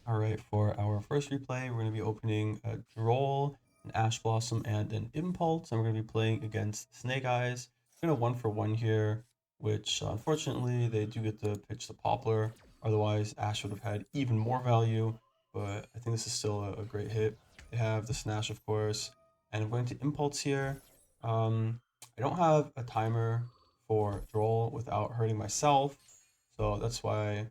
All right, for our first replay, we're going to be opening a Droll, an Ash Blossom, and an Impulse, and we're going to be playing against Snake Eyes. We're going to 1-for-1 here, which unfortunately they do get to pitch the Poplar. Otherwise, Ash would have had even more value, but I think this is still a great hit. They have the Snash, of course, and I'm going to Impulse here. I don't have a timer for Droll without hurting myself, so that's why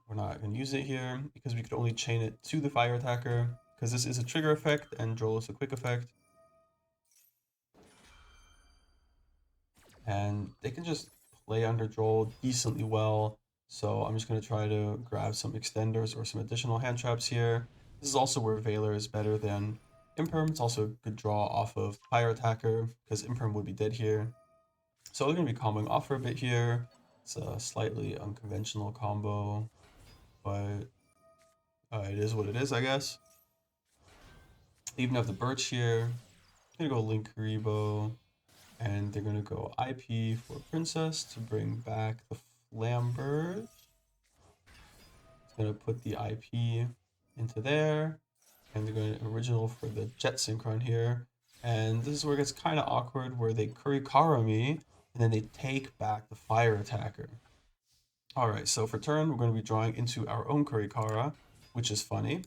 we're not going to use it here because we could only chain it to the fire attacker because this is a trigger effect and Droll is a quick effect. And they can just play under Droll decently well. So I'm just going to try to grab some extenders or some additional hand traps here. This is also where Veiler is better than Imperm. It's also a good draw off of fire attacker because Imperm would be dead here. So we're going to be comboing off for a bit here. It's a slightly unconventional combo, but it is what it is, I guess. They even have the Birch here. I'm gonna go Link Rebo, and they're gonna go IP for Princess to bring back the Flambird. It's gonna put the IP into there, and they're going to original for the Jet Synchron here. And this is where it gets kind of awkward, where they Kurikara me, and then they take back the Fire Attacker. Alright, so for turn, we're going to be drawing into our own Kurikara, which is funny.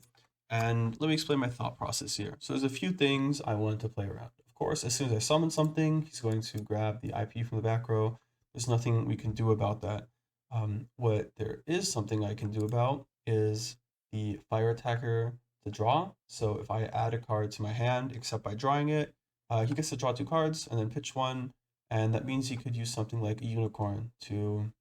And let me explain my thought process here. So there's a few things I wanted to play around. Of course, as soon as I summon something, he's going to grab the IP from the back row. There's nothing we can do about that. What there is something I can do about is the fire attacker to draw. So if I add a card to my hand, except by drawing it, he gets to draw 2 cards and then pitch 1. And that means he could use something like a unicorn to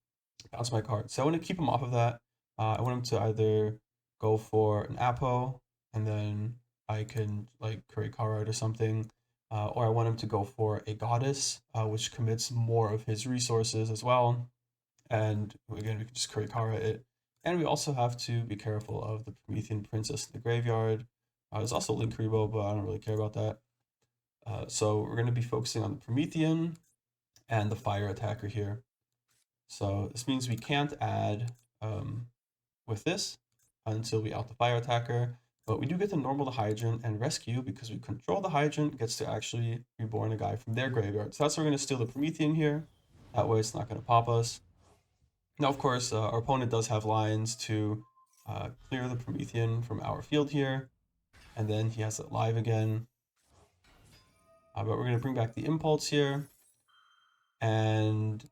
bounce my card. So I want to keep him off of that. I want him to either go for an Apo, and then I can like Kurikara it or something. Or I want him to go for a Goddess, which commits more of his resources as well. And again, we can just Kurikara it. And we also have to be careful of the Promethean Princess in the graveyard. There's also Link Rebo, but I don't really care about that. So we're going to be focusing on the Promethean and the Fire Attacker here. So this means we can't add with this until we out the fire attacker. But we do get to normal the hydrant and rescue because we control the hydrant, gets to actually reborn a guy from their graveyard. So that's why we're going to steal the Promethean here. That way it's not going to pop us. Now, of course, our opponent does have lines to clear the Promethean from our field here. And then he has it live again. But we're going to bring back the Impulse here. And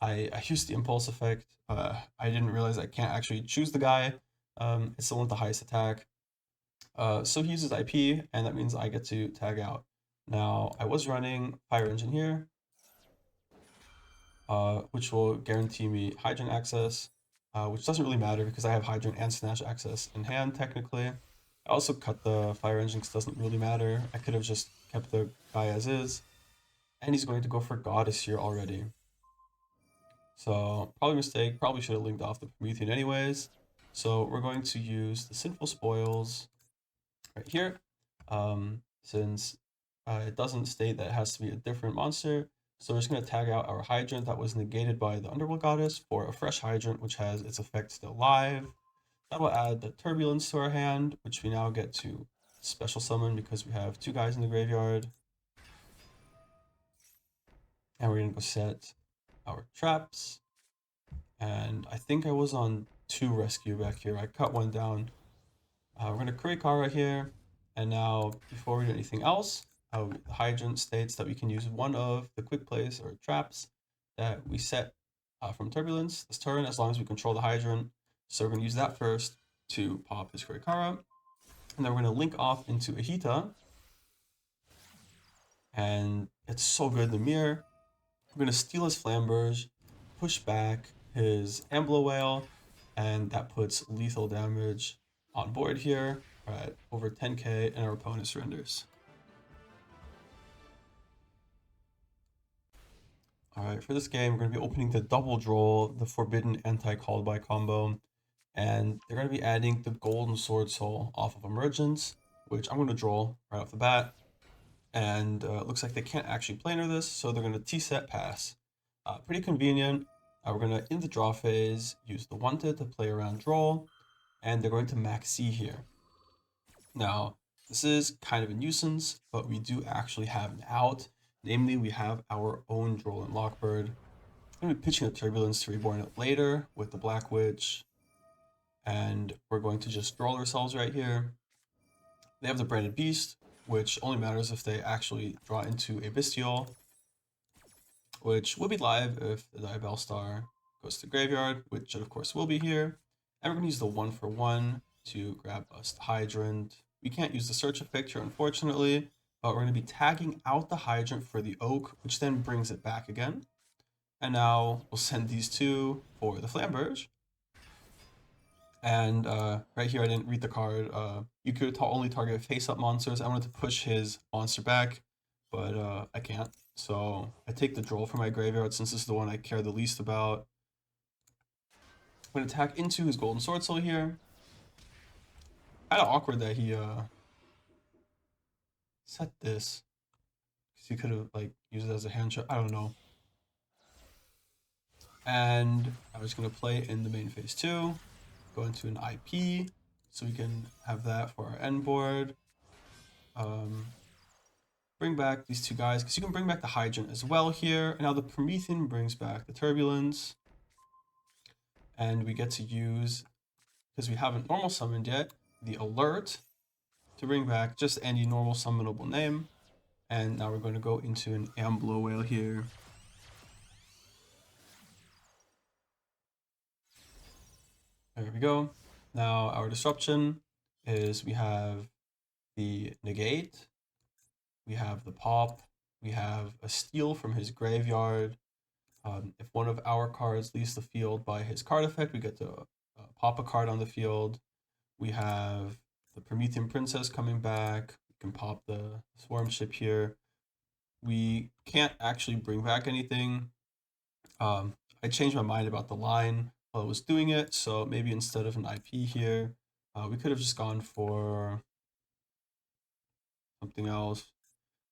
I used the Impulse effect. I didn't realize I can't actually choose the guy. It's the one with the highest attack. So he uses IP, and that means I get to tag out. Now, I was running Fire Engine here, which will guarantee me Hydrant access, which doesn't really matter because I have Hydrant and Snatch access in hand, technically. I also cut the Fire Engine because it doesn't really matter. I could have just kept the guy as is. And he's going to go for Goddess here already. So, probably a mistake. Probably should have linked off the Promethean anyways. So, we're going to use the Sinful Spoils right here. Since it doesn't state that it has to be a different monster. So we're just going to tag out our hydrant that was negated by the Underworld Goddess for a fresh hydrant, which has its effect still live. That will add the turbulence to our hand, which we now get to special summon because we have 2 guys in the graveyard. And we're going to go set our traps. And I think I was on 2 rescue back here. I cut 1 down. We're going to Kurikara here. And now, before we do anything else, the hydrant states that we can use one of the quick plays or traps that we set from Turbulence this turn as long as we control the hydrant. So we're going to use that first to pop his Kurikara. And then we're going to link off into Ahita. And it's so good in the mirror. We're going to steal his Flamberge, push back his Ambler Whale, and that puts lethal damage on board here at over 10k, and our opponent surrenders. Alright, for this game, we're going to be opening the double draw, the Forbidden Anti-Called By combo, and they're going to be adding the Golden Sword Soul off of Emergence, which I'm going to draw right off the bat. And it looks like they can't actually planar this, so they're going to T-set pass. Pretty convenient. We're going to, in the draw phase, use the Wanted to play around draw. and they're going to max C here. Now, this is kind of a nuisance, but we do actually have an out. Namely, we have our own Droll and Lockbird. I'm going to be pitching the Turbulence to reborn it later with the Black Witch. And we're going to just draw ourselves right here. They have the Branded Beast, which only matters if they actually draw into a Bestial, which will be live if the Diabell Star goes to the graveyard, which it of course will be here. And we're going to use the 1-for-1 to grab us the Hydrant. We can't use the search effect here, unfortunately, but we're going to be tagging out the Hydrant for the Oak, which then brings it back again. And now we'll send these two for the Flamberge. And right here, I didn't read the card. You could only target face-up monsters. I wanted to push his monster back, but I can't. So I take the Droll from my graveyard since this is the one I care the least about. I'm going to attack into his Golden Sword Soul here. Kind of awkward that he set this. Because he could have like used it as a hand shot. I don't know. And I'm just going to play in the main phase 2. Go into an IP. So we can have that for our end board. Bring back these two guys, because you can bring back the Hydrant as well here. And now the Promethean brings back the Turbulence. And we get to use, because we haven't normal summoned yet, the Alert to bring back just any normal summonable name. And now we're going to go into an Amblo Whale here. There we go. Now our disruption is we have the Negate, we have the Pop, we have a Steal from his graveyard. If one of our cards leaves the field by his card effect, we get to pop a card on the field. We have the Promethean Princess coming back. We can pop the Swarm Ship here. We can't actually bring back anything. I changed my mind about the line while I was doing it, so maybe instead of an IP here, we could have just gone for something else.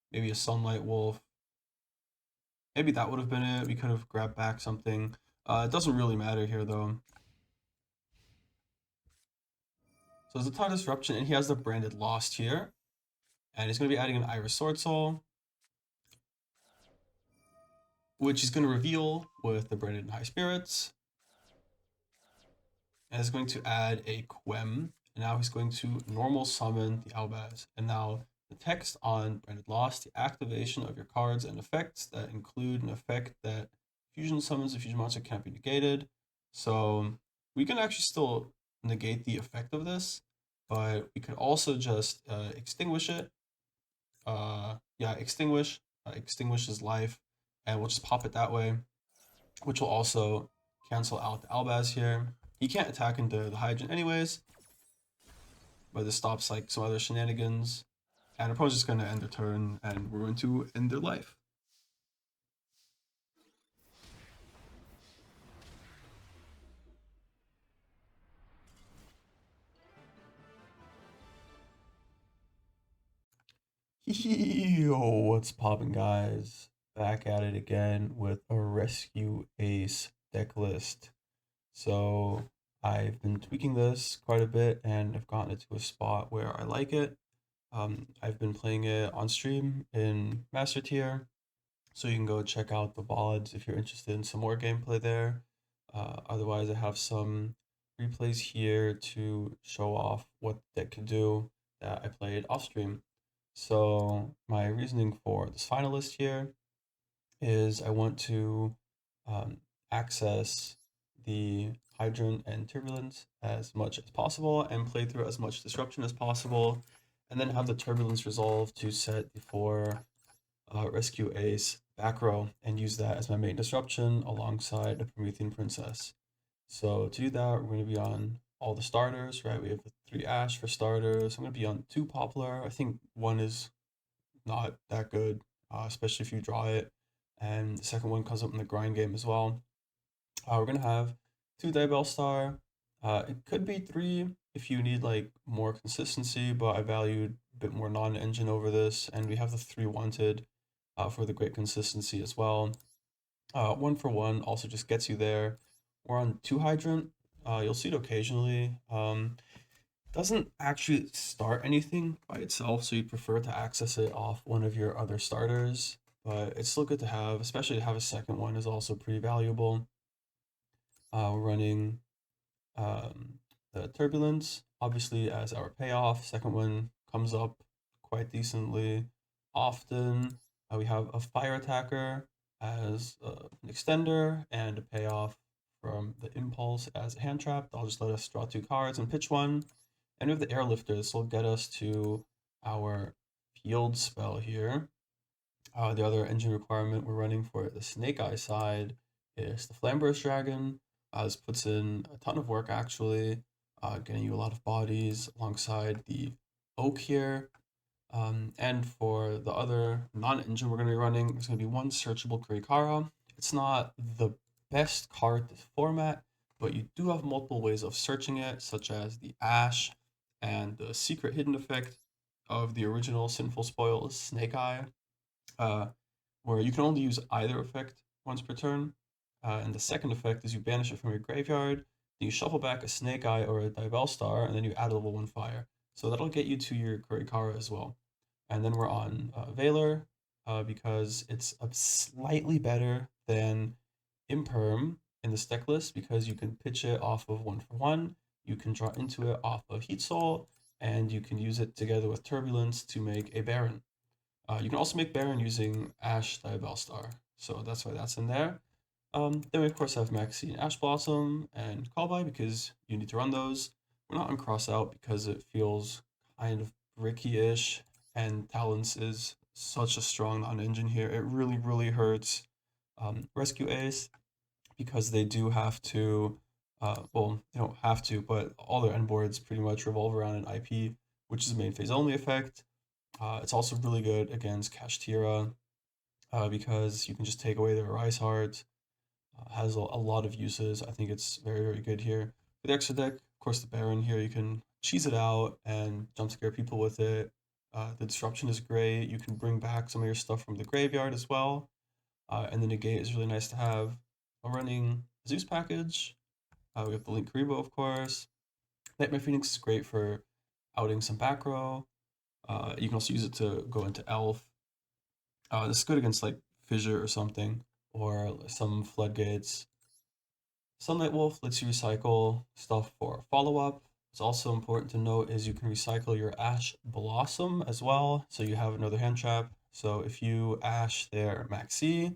Maybe a Sunlight Wolf. Maybe that would have been it. We could have grabbed back something. It doesn't really matter here, though. So there's a ton of disruption, and he has the Branded Lost here. And he's going to be adding an Iris Sword Soul, which he's going to reveal with the Branded High Spirits. And is going to add a Quem. And now he's going to normal summon the Albaz. And now the text on Branded Lost, the activation of your cards and effects that include an effect that fusion summons a fusion monster can't be negated. So we can actually still negate the effect of this, but we could also just extinguish it. Extinguish his life, and we'll just pop it that way, which will also cancel out the Albaz here. He can't attack into the Hydrant anyways, but this stops like some other shenanigans. And opponent's just going to end their turn, and we're going to end their life. Yo, what's poppin', guys? Back at it again with a Rescue Ace deck list. So I've been tweaking this quite a bit, and I've gotten it to a spot where I like it. I've been playing it on stream in Master Tier, so you can go check out the VODs if you're interested in some more gameplay there. Otherwise, I have some replays here to show off what the deck can do that I played off stream. So my reasoning for this finalist here is I want to access the Hydrant and Turbulence as much as possible and play through as much disruption as possible, and then have the Turbulence resolve to set the 4 Rescue Ace back row and use that as my main disruption alongside the Promethean Princess. So to do that, we're going to be on all the starters, right? We have the 3 Ash for starters. I'm going to be on 2 Poplar. I think 1 is not that good, especially if you draw it. And the second one comes up in the grind game as well. We're going to have 2 Diabell Star. It could be 3 if you need like more consistency, but I valued a bit more non-engine over this. And we have the 3 Wanted for the great consistency as well. 1-for-1 also just gets you there. We're on 2 Hydrant. You'll see it occasionally. Doesn't actually start anything by itself, so you'd prefer to access it off one of your other starters, but it's still good to have, especially to have a second one is also pretty valuable. We're running the turbulence, obviously, as our payoff. Second one comes up quite decently often. We have a fire attacker as an extender and a payoff from the impulse as a hand trap. I'll just let us draw 2 cards and pitch one. And we have the airlifter. This will get us to our field spell here. The other engine requirement we're running for the Snake Eye side is the Flamberous Dragon. This puts in a ton of work actually, getting you a lot of bodies alongside the Oak here. And for the other non-engine we're going to be running, there's going to be one searchable Kurikara. It's not the best card to format, but you do have multiple ways of searching it, such as the Ash and the secret hidden effect of the original Sinful Spoil Snake Eye, uh, where you can only use either effect once per turn. And the second effect is you banish it from your graveyard, then you shuffle back a Snake Eye or a Divel Star, and then you add a level 1 fire. So that'll get you to your Kurikara as well. And then we're on Valor, because it's slightly better than Imperm in the deck list because you can pitch it off of 1 for 1, you can draw into it off of Heat Soul, and you can use it together with Turbulence to make a Baron. You can also make Baron using Ash Diabell Star, so that's why that's in there. Then we of course have Maxine Ash Blossom and Callby because you need to run those. We're not on Cross Out because it feels kind of bricky-ish, and Talons is such a strong non-engine here. It really, really hurts Rescue Ace because they do have to, well, they don't have to, but all their end boards pretty much revolve around an IP, which is a main phase only effect. It's also really good against Kashtira because you can just take away their Rise Heart. Has a lot of uses. I think it's very, very good here. For the extra deck, of course, the Baron here, you can cheese it out and jump scare people with it. The Disruption is great. You can bring back some of your stuff from the graveyard as well. And the Negate is really nice to have. We're running Zeus package. We have the Link Karibo, of course. Nightmare Phoenix is great for outing some back row. You can also use it to go into Elf. This is good against like Fissure or something, or some Floodgates. Sunlight Wolf lets you recycle stuff for follow-up. It's also important to note is you can recycle your Ash Blossom as well, so you have another hand trap. So if you Ash their Maxi,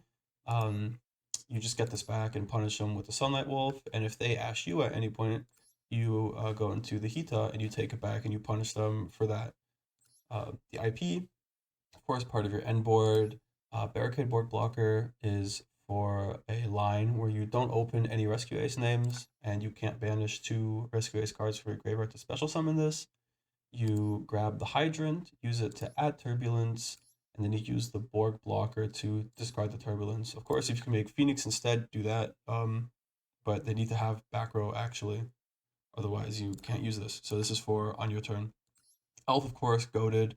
you just get this back and punish them with the Sunlight Wolf, and if they Ash you at any point, you go into the Hita and you take it back and you punish them for that. The IP, of course, part of your end board. Barricade Board Blocker is for a line where you don't open any Rescue Ace names, and you can't banish 2 Rescue Ace cards from your graveyard to special summon this. You grab the Hydrant, use it to add Turbulence, and then you use the Borg Blocker to discard the Turbulence. Of course, if you can make Phoenix instead, do that, but they need to have back row actually, otherwise you can't use this. So this is for on your turn. Elf, of course, goaded.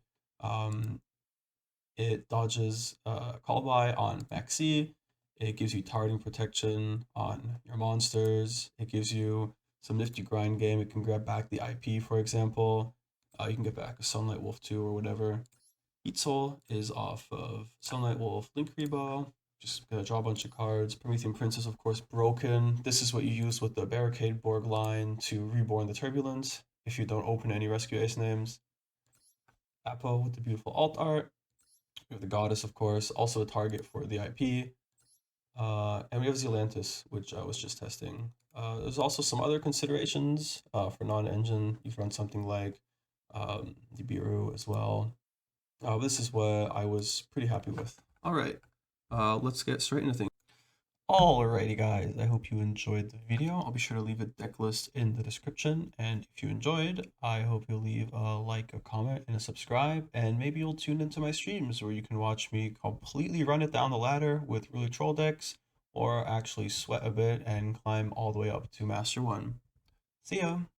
It dodges Callby on Maxi. It gives you targeting protection on your monsters. It gives you some nifty grind game. It can grab back the IP, for example. You can get back a Sunlight Wolf 2 or whatever. Heat Soul is off of Sunlight Wolf Link Rebo. Just gonna draw a bunch of cards. Promethean Prince is of course broken. This is what you use with the Barricade Borg line to reborn the Turbulence if you don't open any Rescue Ace names. Apo with the beautiful alt art. We have the Goddess, of course, also a target for the IP. And we have Zealantis, which I was just testing. There's also some other considerations for non-engine. You can run something like Nibiru as well. This is what I was pretty happy with. All right, let's get straight into things. Alrighty guys, I hope you enjoyed the video. I'll be sure to leave a deck list in the description, and if you enjoyed, I hope you'll leave a like, a comment, and a subscribe, and maybe you'll tune into my streams where you can watch me completely run it down the ladder with really troll decks, or actually sweat a bit and climb all the way up to Master 1. See ya!